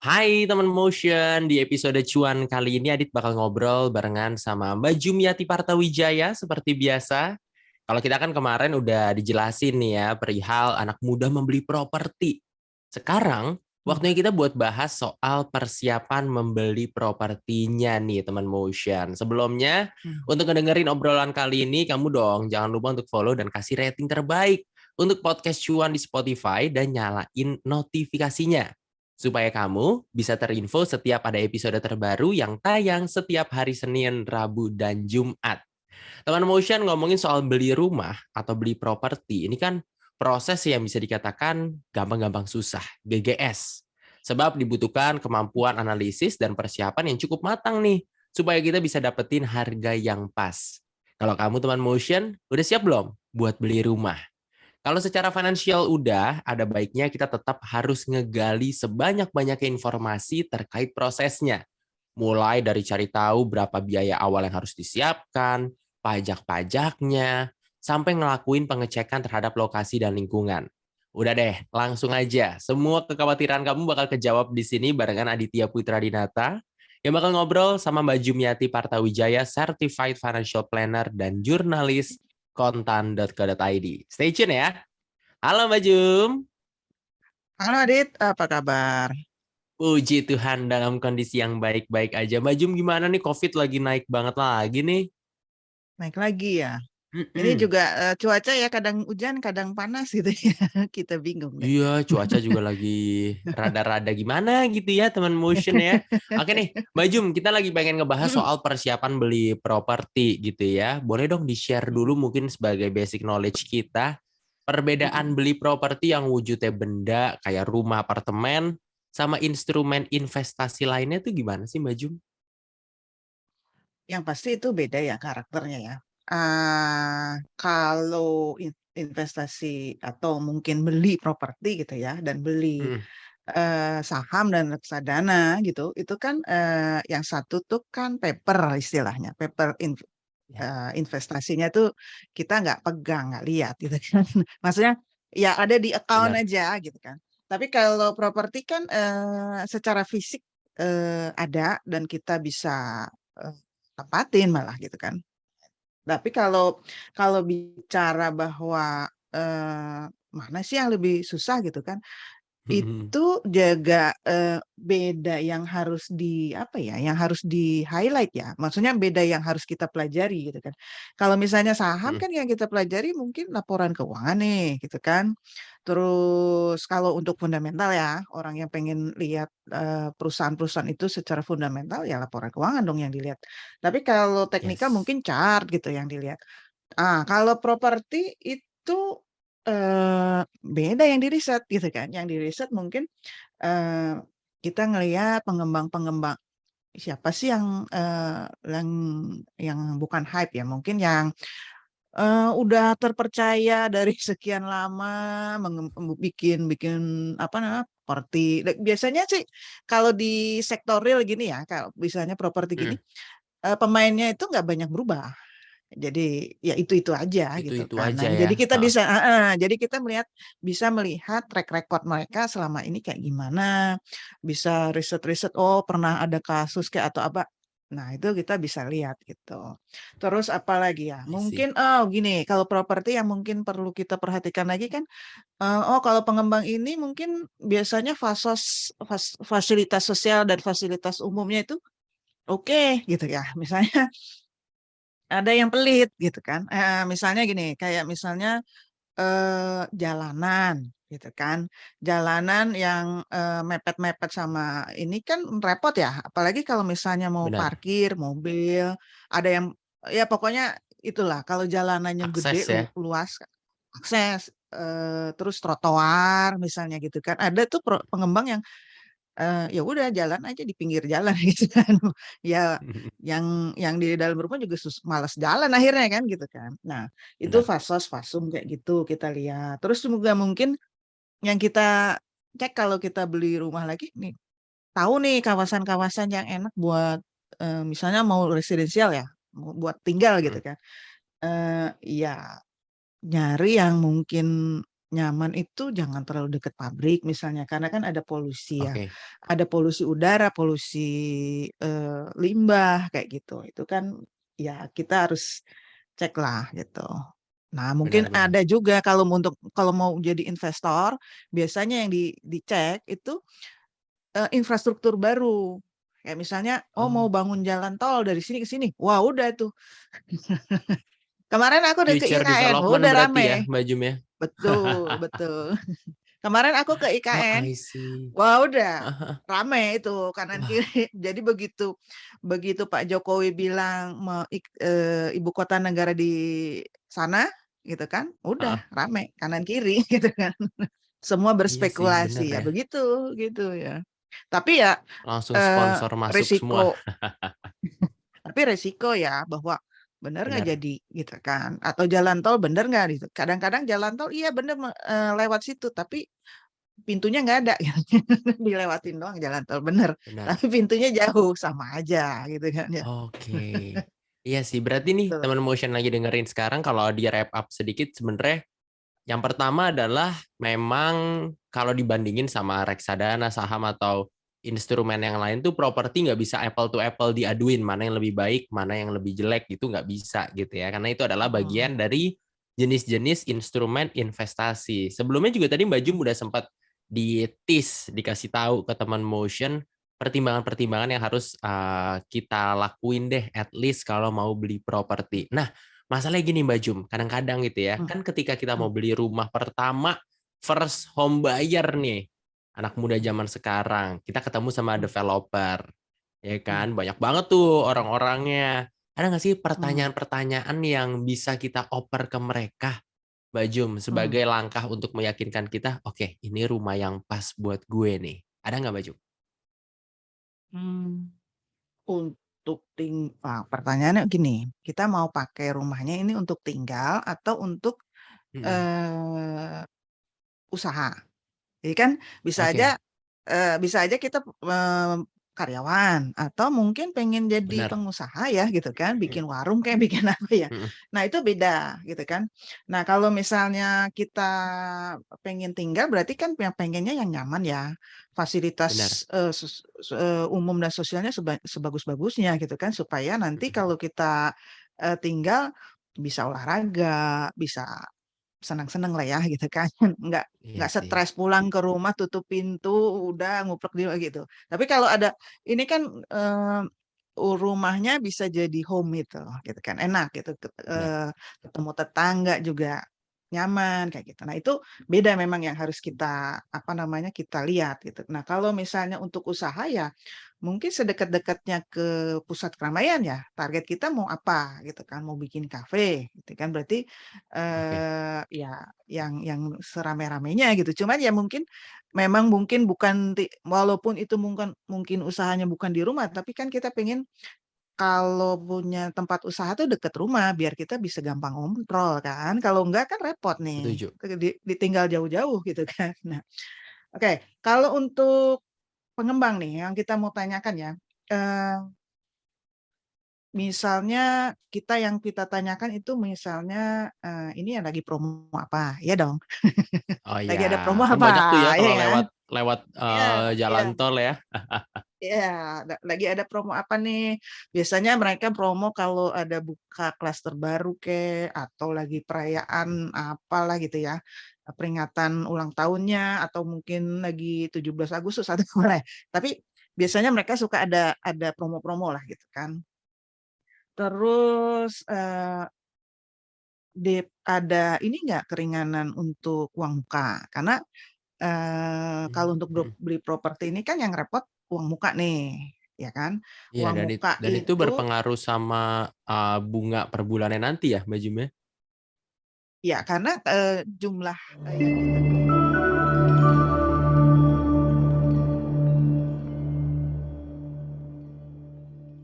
Hai teman Motion, di episode cuan kali ini Adit bakal ngobrol barengan sama Mbak Jumiati Partawijaya seperti biasa. Kalau kita kan kemarin udah dijelasin nih ya perihal anak muda membeli properti. Sekarang Hmm. waktunya kita buat bahas soal persiapan membeli propertinya nih teman Motion. Sebelumnya, Hmm. untuk ngedengerin obrolan kali ini, kamu dong jangan lupa untuk follow dan kasih rating terbaik untuk podcast cuan di Spotify dan nyalain notifikasinya supaya kamu bisa terinfo setiap ada episode terbaru yang tayang setiap hari Senin, Rabu, dan Jumat. Teman Motion ngomongin soal beli rumah atau beli properti, ini kan proses yang bisa dikatakan gampang-gampang susah, GGS. Sebab dibutuhkan kemampuan analisis dan persiapan yang cukup matang nih, supaya kita bisa dapetin harga yang pas. Kalau kamu teman Motion, udah siap belum buat beli rumah? Kalau secara finansial udah, ada baiknya kita tetap harus ngegali sebanyak-banyaknya informasi terkait prosesnya. Mulai dari cari tahu berapa biaya awal yang harus disiapkan, pajak-pajaknya, sampai ngelakuin pengecekan terhadap lokasi dan lingkungan. Udah deh, langsung aja. Semua kekhawatiran kamu bakal kejawab di sini barengan Aditya Putra Dinata, yang bakal ngobrol sama Mbak Jumiati Partawijaya, Certified Financial Planner dan jurnalis kontan.co.id. Stay tune ya. Halo Mbak Jum. Halo Adit, apa kabar? Puji Tuhan dalam kondisi yang baik-baik aja. Mbak Jum gimana nih? COVID lagi naik banget lagi nih. Naik lagi ya. Ini Mm-mm. juga cuaca ya kadang hujan, kadang panas gitu ya. Kita bingung deh. Iya, cuaca juga lagi rada-rada gimana gitu ya, teman Motion ya. Oke nih, Mbak Jum, kita lagi pengen ngebahas soal persiapan beli properti gitu ya. Boleh dong di-share dulu mungkin sebagai basic knowledge kita, perbedaan beli properti yang wujudnya benda kayak rumah, apartemen, sama instrumen investasi lainnya tuh gimana sih Mbak Jum? Yang pasti itu beda ya karakternya ya. Kalau investasi atau mungkin beli properti gitu ya, dan beli Hmm, saham dan reksadana gitu, itu kan yang satu tuh kan paper istilahnya, ya, investasinya tuh kita nggak pegang, nggak lihat gitu kan. Maksudnya ya ada di account benar. aja gitu kan. Tapi kalau properti kan secara fisik ada dan kita bisa eh, tempatin malah gitu kan. Tapi kalau kalau bicara bahwa mana sih yang lebih susah gitu kan? Itu jaga beda yang harus di apa ya, yang harus di-highlight ya. Maksudnya beda yang harus kita pelajari gitu kan. Kalau misalnya saham kan yang kita pelajari mungkin laporan keuangan nih gitu kan. Terus kalau untuk fundamental ya, orang yang pengen lihat perusahaan-perusahaan itu secara fundamental ya laporan keuangan dong yang dilihat. Tapi kalau teknikal Yes. mungkin chart gitu yang dilihat. Kalau properti itu beda yang di-riset gitu kan. Yang di-riset mungkin eee, kita ngelihat pengembang-pengembang siapa sih yang bukan hype ya, mungkin yang udah terpercaya dari sekian lama bikin bikin apa namanya, properti. Biasanya sih kalau di sektor real gini ya, kalau misalnya properti gini, Hmm, pemainnya itu nggak banyak berubah. Jadi ya itu aja gitu itu kan. Nah, aja ya. jadi kita Heeh. bisa jadi kita bisa melihat track record mereka selama ini kayak gimana, bisa riset-riset, oh pernah ada kasus kayak atau apa. Nah, itu kita bisa lihat gitu. Terus apalagi ya? I see. Mungkin gini, kalau properti yang mungkin perlu kita perhatikan lagi kan, oh kalau pengembang ini mungkin biasanya fasilitas sosial dan fasilitas umumnya itu oke gitu ya. Misalnya ada yang pelit gitu kan, misalnya gini, kayak misalnya, jalanan gitu kan, jalanan yang, mepet-mepet sama ini kan repot ya, apalagi kalau misalnya mau Benar. parkir mobil, ada yang ya pokoknya itulah kalau jalanannya gede, Akses ya. luas, akses, terus trotoar misalnya gitu kan, ada tuh pengembang yang ya udah jalan aja di pinggir jalan gitu kan. Ya yang di dalam rumah juga malas jalan akhirnya kan gitu kan. Nah, itu Benar. fasos, fasum kayak gitu kita lihat. Terus juga mungkin yang kita cek kalau kita beli rumah lagi nih, tahu nih kawasan-kawasan yang enak buat misalnya mau residensial ya, mau buat tinggal gitu Hmm. kan. Ya nyari yang mungkin nyaman itu jangan terlalu dekat pabrik misalnya, karena kan ada polusi ya. Oke. Ada polusi udara, polusi limbah kayak gitu. Itu kan ya kita harus cek lah gitu. Nah, mungkin Benar-benar. ada juga kalau mau jadi investor, biasanya yang dicek itu infrastruktur baru. Kayak misalnya, oh mau Oh, bangun jalan tol dari sini ke sini. Wah, udah tuh. Kemarin aku udah ke future IKN, development udah berarti ya, rame. Mbak Jum ya? Betul, betul. Kemarin aku ke Oh, IKN, I see. wah udah rame itu kanan Wah, kiri. Jadi begitu begitu Pak Jokowi bilang ibu kota negara di sana, gitu kan, udah heeh. rame kanan kiri gitu kan. Semua Iya sih, bener berspekulasi ya ya. begitu gitu ya. Tapi ya Langsung eh, sponsor masuk semua. resiko tapi resiko ya bahwa benar nggak Bener, jadi gitu kan, atau jalan tol bener nggak gitu. Kadang-kadang jalan tol iya bener lewat situ tapi pintunya nggak ada gitu. Dilewatin doang jalan tol bener, bener. tapi pintunya jauh sama aja gitu kan ya. Oke. Iya sih, berarti nih Tuh. teman motion lagi dengerin sekarang kalau di wrap up sedikit sebenarnya yang pertama adalah memang kalau dibandingin sama reksadana, saham atau instrumen yang lain tuh properti nggak bisa apple to apple diaduin mana yang lebih baik, mana yang lebih jelek gitu nggak bisa gitu ya. Karena itu adalah Mm, bagian dari jenis-jenis instrumen investasi. Sebelumnya juga tadi Mbak Jum udah sempat dikasih tahu ke teman motion pertimbangan-pertimbangan yang harus kita lakuin deh at least kalau mau beli properti. Nah, masalahnya gini Mbak Jum, kadang-kadang gitu ya, mm, kan ketika kita mm, mau beli rumah pertama, first home buyer nih, anak muda zaman sekarang, kita ketemu sama mm, developer, ya mm, kan, banyak banget tuh orang-orangnya. Ada nggak sih mm, pertanyaan-pertanyaan yang bisa kita oper ke mereka, Mbak Jum, mm, sebagai langkah untuk meyakinkan kita, oke, ini rumah yang pas buat gue nih. Ada nggak Mbak Jum? mm. Pertanyaannya gini, kita mau pakai rumahnya ini untuk tinggal atau untuk Mm-mm. eh, usaha? Jadi kan bisa aja Oke, bisa aja kita karyawan atau mungkin pengen jadi benar. pengusaha ya gitu kan, bikin warung kayak bikin apa ya. Mm-mm. Nah, itu beda gitu kan. Nah, kalau misalnya kita pengen tinggal berarti kan yang pengennya yang nyaman ya. Fasilitas Benar. umum dan sosialnya sebagus-bagusnya gitu kan supaya nanti Mm-mm. kalau kita tinggal bisa olahraga, bisa senang-senang lah ya gitu kan. Nggak Iya nggak sih. stres pulang ke rumah tutup pintu udah nguplek di gitu. Tapi kalau ada ini kan rumahnya bisa jadi home gitu kan enak gitu Benar. ketemu tetangga juga nyaman kayak gitu. Nah, itu beda memang yang harus kita apa namanya kita lihat gitu. Nah, kalau misalnya untuk usaha ya mungkin sedekat-dekatnya ke pusat keramaian ya. Target kita mau apa gitu kan, mau bikin kafe gitu kan. Berarti Oke. ya yang serame-ramenya gitu. Cuman ya mungkin memang mungkin bukan walaupun itu mungkin mungkin usahanya bukan di rumah, tapi kan kita pengen kalau punya tempat usaha tuh deket rumah biar kita bisa gampang kontrol kan. Kalau enggak kan repot nih. Setuju. Ditinggal jauh-jauh gitu kan. Nah, oke. Kalau untuk pengembang nih yang kita mau tanyakan ya. eh, Misalnya yang kita tanyakan itu misalnya ini yang lagi promo apa? Ya dong. Oh ya, Lagi ada promo kan apa? banyak tuh ya Ya kalau kan? lewat lewat Iya, jalan iya. tol ya. Iya, lagi ada promo apa nih? Biasanya mereka promo kalau ada buka kelas terbaru ke atau lagi perayaan apalah gitu ya. Peringatan ulang tahunnya atau mungkin lagi 17 Agustus atau boleh. Tapi biasanya mereka suka ada promo-promo lah gitu kan. Terus ada ini nggak keringanan untuk uang muka? Karena kalau untuk Mhm. beli properti ini kan yang repot uang muka nih, ya kan? Iya Uang muka dan itu itu berpengaruh sama bunga per bulannya nanti ya, Mbak Jum ya? ya karena jumlah yang kita